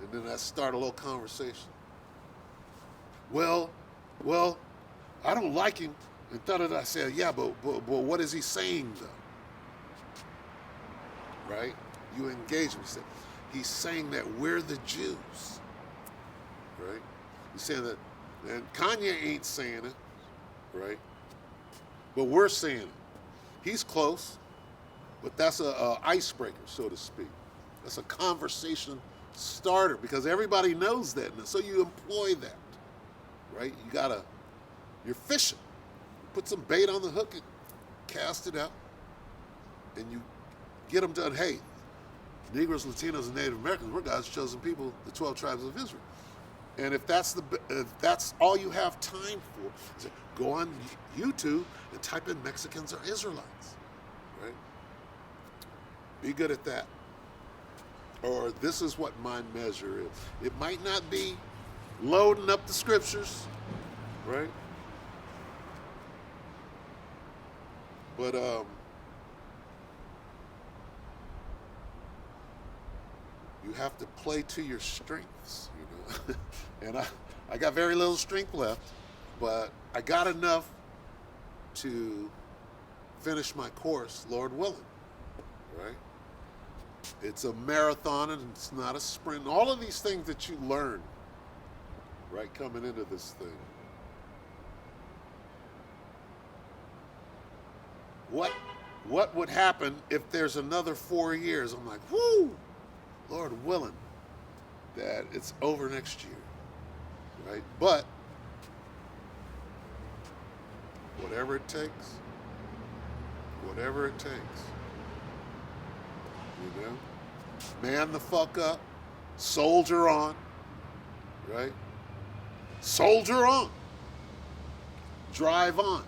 And then that start a little conversation. Well, I don't like him. And I said, yeah, but what is he saying though? Right? You engage him. He's saying that we're the Jews. Right? He's saying that, and Kanye ain't saying it, right? But we're saying it. He's close, but that's a icebreaker, so to speak. That's a conversation starter because everybody knows that, and so you employ that, right? You're fishing. Put some bait on the hook and cast it out, and you get them done. Hey, Negroes, Latinos, and Native Americans, we're God's chosen people, the 12 tribes of Israel. And if that's all you have time for, is go on YouTube and type in Mexicans or Israelites, right? Be good at that. Or this is what my measure is. It might not be loading up the scriptures, right? But you have to play to your strengths, you know. And I got very little strength left, but I got enough to finish my course, Lord willing, right? It's a marathon and it's not a sprint. All of these things that you learn, right, coming into this thing. What would happen if there's another 4 years? I'm like, whoo, Lord willing, that it's over next year, right? But whatever it takes, you know, man the fuck up, soldier on, right? Soldier on, drive on.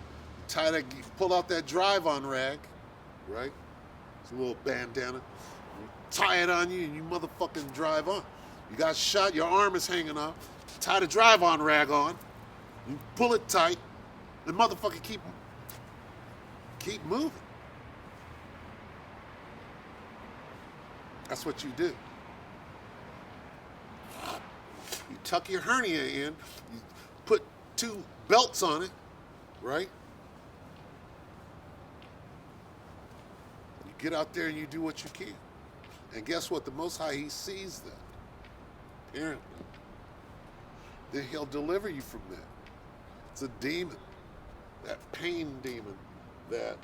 Pull out that drive on rag, right? It's a little bandana. Tie it on you and you motherfucking drive on. You got shot, your arm is hanging off. Tie the drive on rag on. You pull it tight and motherfucker keep moving. That's what you do. You tuck your hernia in, you put 2 belts on it, right? You get out there and you do what you can. And guess what? The Most High, He sees that. Apparently. Then He'll deliver you from that. It's a demon. That pain demon. That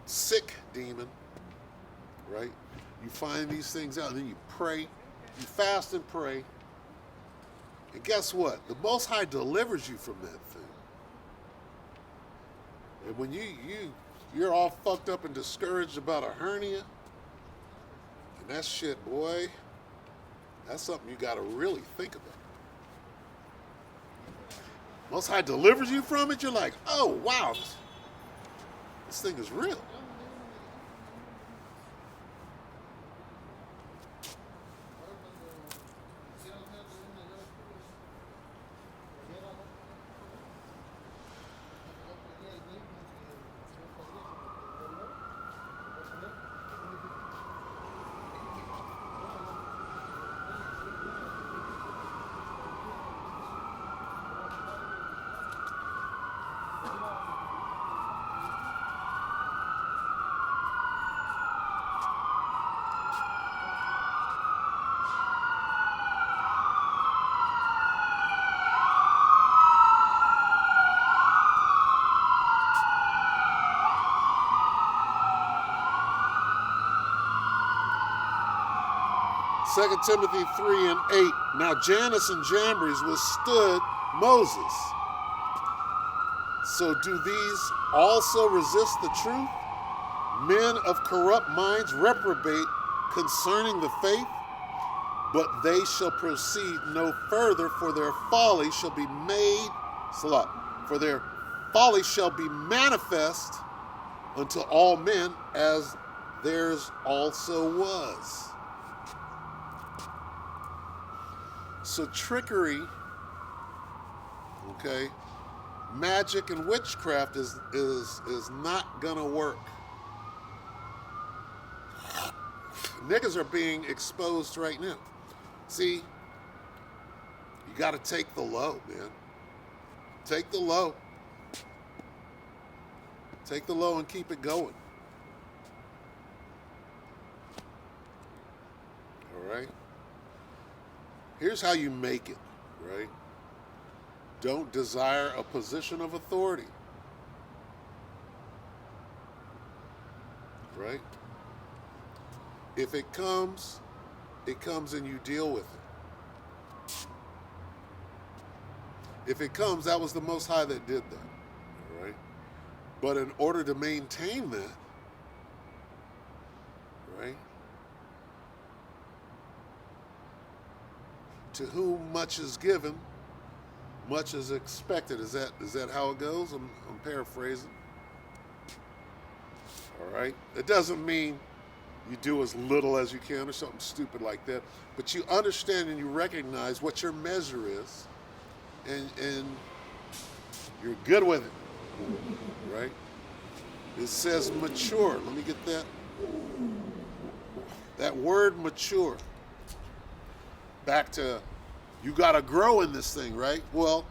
sick demon. Right? You find these things out, and then you pray. You fast and pray. And guess what? The Most High delivers you from that thing. And when you're all fucked up and discouraged about a hernia, and that shit, boy, that's something you got to really think about. Most High delivers you from it, you're like, oh, wow, this thing is real. Second Timothy 3 and 8. Now Jannes and Jambres withstood Moses. So do these also resist the truth? Men of corrupt minds reprobate concerning the faith, but they shall proceed no further, for their folly shall be manifest unto all men, as theirs also was. So trickery, okay, magic and witchcraft is not gonna work. Niggas are being exposed right now. See, you got to take the low, man. Take the low. Take the low and keep it going. All right? Here's how you make it, right? Don't desire a position of authority. Right? If it comes and you deal with it. If it comes, that was the Most High that did that. All right? But in order to maintain that, right? To whom much is given, much is expected. Is that how it goes? I'm paraphrasing. All right? It doesn't mean you do as little as you can or something stupid like that, but you understand and you recognize what your measure is, and you're good with it, right? It says mature. Let me get that. That word mature. Back to, you got to grow in this thing, right? Well,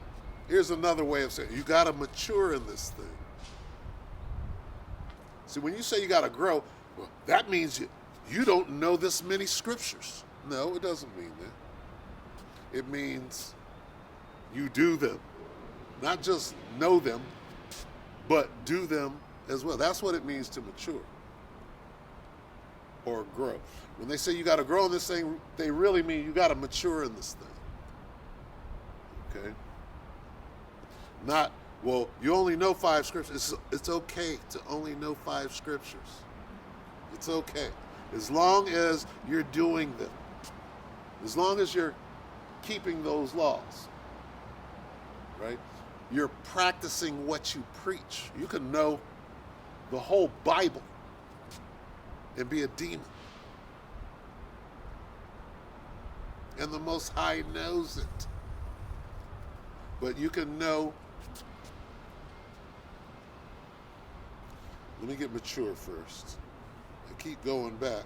here's another way of saying it. You got to mature in this thing. See, when you say you got to grow, well, that means you don't know this many scriptures. No, it doesn't mean that. It means you do them. Not just know them, but do them as well. That's what it means to mature or grow. When they say you got to grow in this thing, they really mean you got to mature in this thing. Okay? Not, well, you only know 5 scriptures. It's okay to only know 5 scriptures. It's okay. As long as you're doing them. As long as you're keeping those laws. Right? You're practicing what you preach. You can know the whole Bible and be a demon. And the Most High knows it. But you can know. Let me get mature first. I keep going back.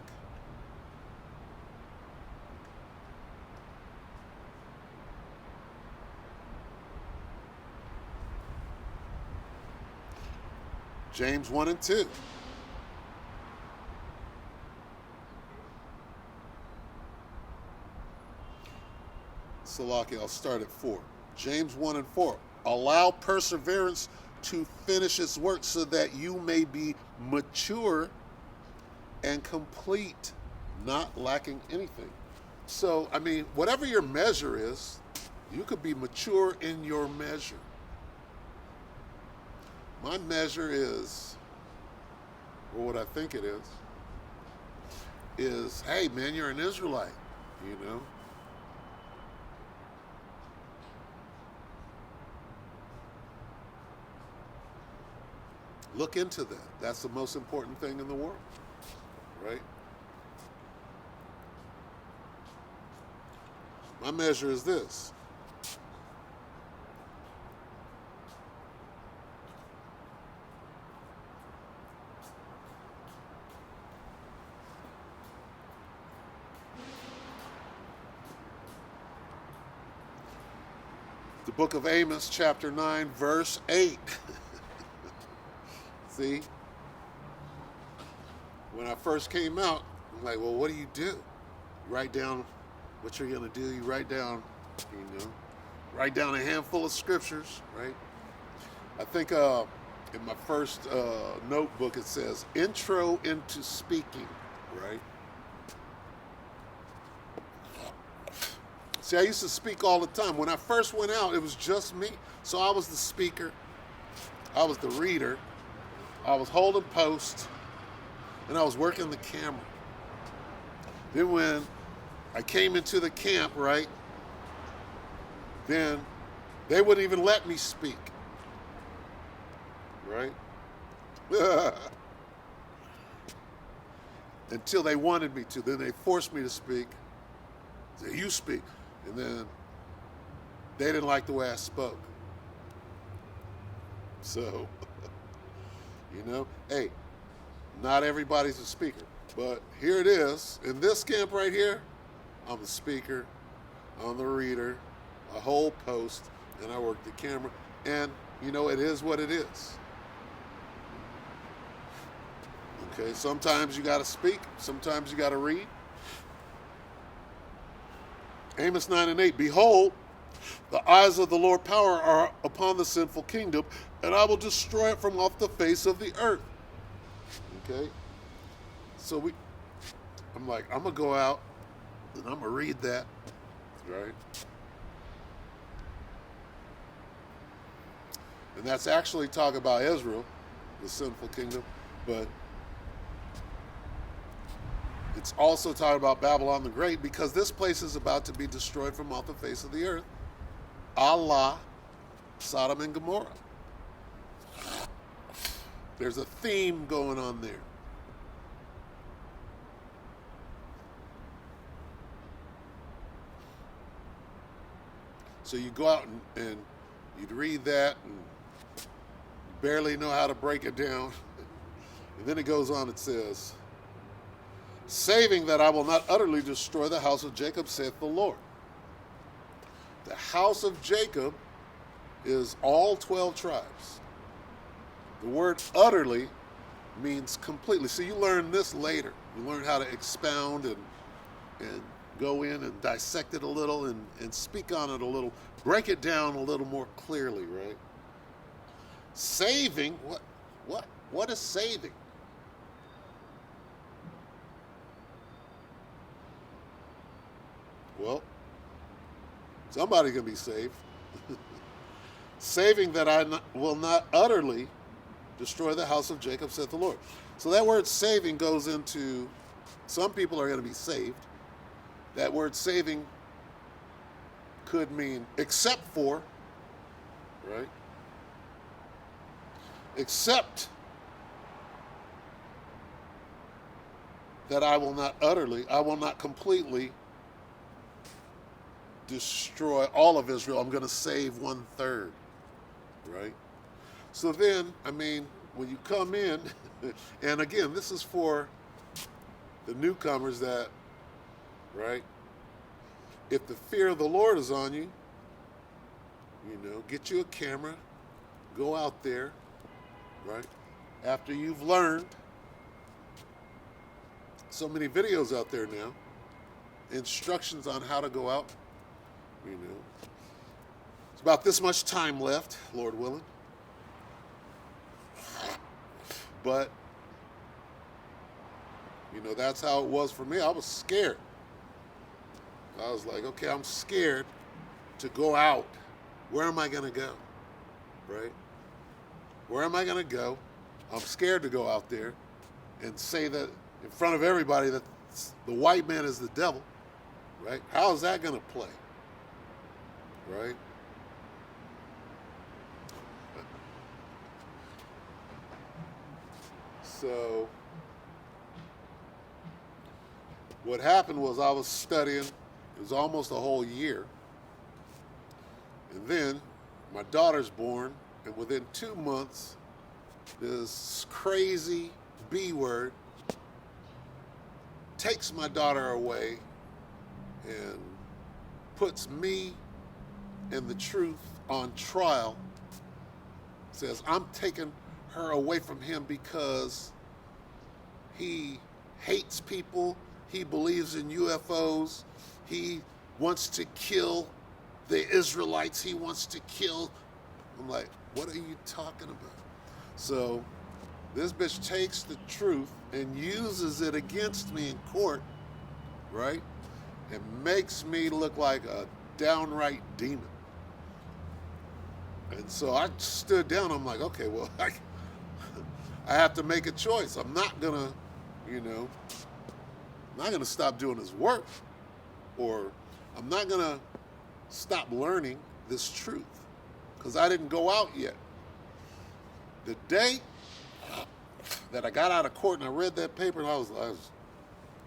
James 1 and 2. Salaki, I'll start at 4. James 1 and 4. Allow perseverance to finish its work so that you may be mature and complete, not lacking anything. So, I mean, whatever your measure is, you could be mature in your measure. My measure is, or what I think it is, hey, man, you're an Israelite, you know? Look into that. That's the most important thing in the world, right? My measure is this. The book of Amos, chapter 9, verse 8. See? When I first came out, I'm like, well, what do? You write down what you're going to do. You write down, write down a handful of scriptures, right? I think in my first notebook it says, intro into speaking, right? See, I used to speak all the time. When I first went out, it was just me. So I was the speaker. I was the reader. I was holding post. And I was working the camera. Then when I came into the camp, right, then they wouldn't even let me speak. Right? Until they wanted me to. Then they forced me to speak. Say, you speak. And then they didn't like the way I spoke. So, hey, not everybody's a speaker. But here it is. In this camp right here, I'm the speaker, I'm the reader, a whole post, and I work the camera. And, you know, it is what it is. Okay, sometimes you got to speak, sometimes you got to read. Amos 9:8, behold, the eyes of the Lord power are upon the sinful kingdom, and I will destroy it from off the face of the earth. Okay? So I'm like, I'm going to go out, and I'm going to read that, right? And that's actually talking about Israel, the sinful kingdom, but it's also talking about Babylon the Great, because this place is about to be destroyed from off the face of the earth, a la Sodom and Gomorrah. There's a theme going on there. So you go out and you'd read that and barely know how to break it down. And then it goes on, it says, saving that I will not utterly destroy the house of Jacob, saith the Lord. The house of Jacob is all 12 tribes. The word utterly means completely. So you learn this later. You learn how to expound and go in and dissect it a little and speak on it a little, break it down a little more clearly, right? Saving, what is saving? Well, somebody's going to be saved. Saving that I will not utterly destroy the house of Jacob, saith the Lord. So that word saving goes into, some people are going to be saved. That word saving could mean except for, right? Except that I will not utterly, I will not completely destroy all of Israel. I'm going to save 1/3, right? So then, I mean, when you come in, and again, this is for the newcomers that, right? If the fear of the Lord is on you, you know, get you a camera, go out there, right? After you've learned, so many videos out there now, instructions on how to go out, you know. It's about this much time left, Lord willing. But, you know, that's how it was for me. I was scared. I was like, okay, I'm scared to go out. Where am I going to go? Right? Where am I going to go? I'm scared to go out there and say that in front of everybody that the white man is the devil. Right? How is that going to play? Right? So what happened was I was studying. It was almost a whole year. And then my daughter's born, and within 2 months, this crazy B word takes my daughter away and puts me and the truth on trial. Says, I'm taking her away from him because he hates people, he believes in UFOs, he wants to kill the Israelites, he wants to kill. I'm like, what are you talking about? So this bitch takes the truth and uses it against me in court, right? And makes me look like a downright demon. And so I stood down. I'm like, okay, well, I have to make a choice. I'm not gonna, you know, I'm not gonna stop doing this work, or I'm not gonna stop learning this truth, because I didn't go out yet. The day that I got out of court and I read that paper, and I was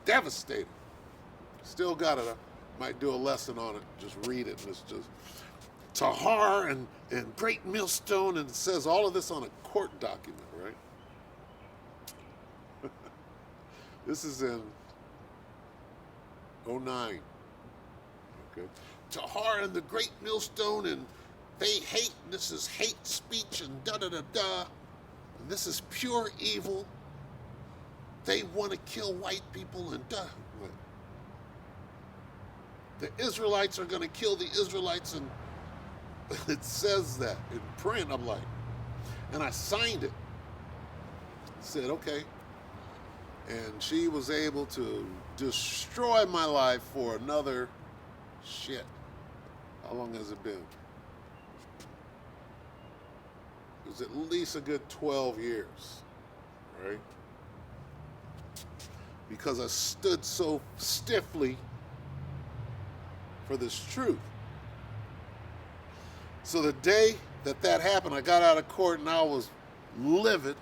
devastated. Still got it. I might do a lesson on it. Just read it. And it's just Tahar and Great Millstone, and it says all of this on a court document, right? This is in '09. Okay. Tahar and the Great Millstone, and they hate, and this is hate speech, and da-da-da-da. And this is pure evil. They want to kill white people, and duh. The Israelites are going to kill the Israelites, and it says that in print. I'm like, and I signed it. Said, okay. And she was able to destroy my life for another, shit, how long has it been? It was at least a good 12 years, right? Because I stood so stiffly for this truth. So the day that that happened, I got out of court and I was livid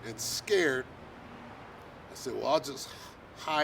and scared. I said, well, I'll just hide